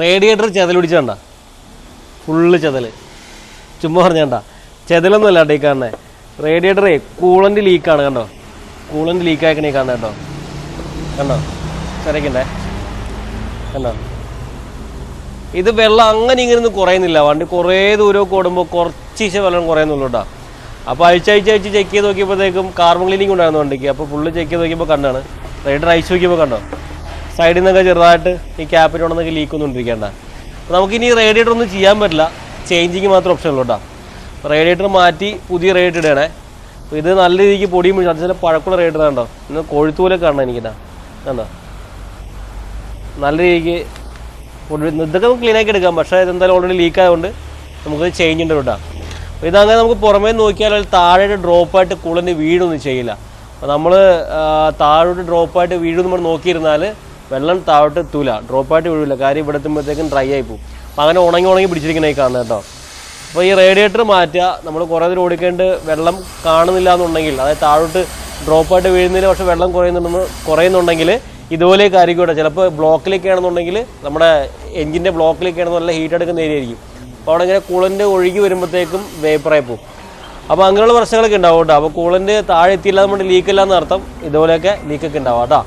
Radiator ചെതൽ പിടിച്ചണ്ട, full ചെതൽ. ചുമ്മാ പറഞ്ഞേണ്ട, ചെതലൊന്നുമല്ല കേട്ടോ ഈ കാണുന്നത്. റേഡിയേറ്ററേ കൂളൻ്റ് ലീക്കാണ് കണ്ടോ, കൂളൻ്റ് ലീക്കായിക്കണേ കാണുന്നത് കേട്ടോ. കണ്ടോ ചെറിയക്കണ്ടേ, കണ്ടോ. ഇത് വെള്ളം അങ്ങനെ ഇങ്ങനെ ഒന്നും കുറയുന്നില്ല. വണ്ടി കുറേ ദൂരമൊക്കെ ഓടുമ്പോൾ കുറച്ച് വെള്ളം കുറയുന്നുള്ളൂ കേട്ടോ. അപ്പോൾ അഴിച്ച് ചെക്ക് ചെയ്ത് നോക്കിയപ്പോഴത്തേക്കും കാർബൺ ക്ലീനിങ് ഉണ്ടായിരുന്നു വണ്ടിക്ക്. അപ്പോൾ ഫുള്ള് ചെക്ക് ചെയ്ത് നോക്കിയപ്പോൾ കണ്ടാണ് റേഡിയേറ്റർ അഴിച്ച് നോക്കിയപ്പോൾ കണ്ടോ സൈഡിൽ നിന്നൊക്കെ ചെറുതായിട്ട് ഈ ക്യാപ്പിനോടൊന്നൊക്കെ ലീക്ക് ഒന്നും ഇരിക്കേണ്ട. അപ്പോൾ നമുക്കിനി റേഡിയേറ്റർ ഒന്നും ചെയ്യാൻ പറ്റില്ല, ചേഞ്ചിങ് മാത്രം ഓപ്ഷൻ ഉള്ളൂ കേട്ടോ. റേഡിയേറ്റർ മാറ്റി പുതിയ റേഡിയേറ്റർ ഇടണേ. അപ്പോൾ ഇത് നല്ല രീതിക്ക് പൊടിയും അത് ചില പഴക്കമുള്ള റേഡിയേറ്റർ കണ്ടോ, ഇന്ന് കൊഴുത്തൂലൊക്കെ കാണണം എനിക്കിതാ കണ്ടോ. നല്ല രീതിക്ക് പൊടി ഇതൊക്കെ നമുക്ക് ക്ലീനാക്കി എടുക്കാം. പക്ഷേ ഇതെന്തായാലും ഓൾറെഡി ലീക്ക് ആയതുകൊണ്ട് നമുക്ക് ചേഞ്ച് ഉണ്ട് കേട്ടോ. അപ്പോൾ ഇതങ്ങനെ നമുക്ക് പുറമേ നോക്കിയാൽ താഴെ ഡ്രോപ്പായിട്ട് കൂളൻ്റ് വീഴൊന്നും ചെയ്യില്ല. അപ്പോൾ നമ്മൾ താഴോട്ട് ഡ്രോപ്പായിട്ട് വീഴുമെന്ന് നമ്മൾ നോക്കിയിരുന്നാൽ വെള്ളം താഴോട്ട് എത്തൂല, ഡ്രോപ്പായിട്ട് വീഴില്ല. കാര്യം ഇവിടെ എത്തുമ്പോഴത്തേക്കും ഡ്രൈ ആയി പോകും. അപ്പോൾ അങ്ങനെ ഉണങ്ങി പിടിച്ചിരിക്കണേ കാണുന്നത് കേട്ടോ. അപ്പോൾ ഈ റേഡിയേറ്റർ മാറ്റുക, നമ്മൾ കുറേ ദൂരം ഓടിക്കേണ്ട വെള്ളം കാണുന്നില്ല എന്നുണ്ടെങ്കിൽ, അതായത് താഴോട്ട് ഡ്രോപ്പായിട്ട് വീഴുന്നതിന് പക്ഷേ വെള്ളം കുറയുന്നുണ്ടെങ്കിൽ ഇതുപോലെയൊക്കെ ആയിരിക്കും കേട്ടോ. ചിലപ്പോൾ ബ്ലോക്കിലേക്ക് ആണെന്നുണ്ടെങ്കിൽ നമ്മുടെ എഞ്ചിൻ്റെ ബ്ലോക്കിലേക്ക് ആണെന്ന് നല്ല ഹീറ്റ് എടുക്കുന്ന ഏരിയ ആയിരിക്കും. അപ്പോൾ അവിടെ ഇങ്ങനെ കൂളൻ്റ് ഒഴുകി വരുമ്പോഴത്തേക്കും വേപ്പറായി പോകും. അപ്പോൾ അങ്ങനെയുള്ള പ്രശ്നങ്ങളൊക്കെ ഉണ്ടാവും കേട്ടോ. അപ്പോൾ കൂളൻ്റ് താഴെ എത്തിയില്ല നമ്മുടെ ലീക്കില്ല എന്നർത്ഥം, ഇതുപോലെയൊക്കെ ലീക്കൊക്കെ ഉണ്ടാവും കേട്ടോ.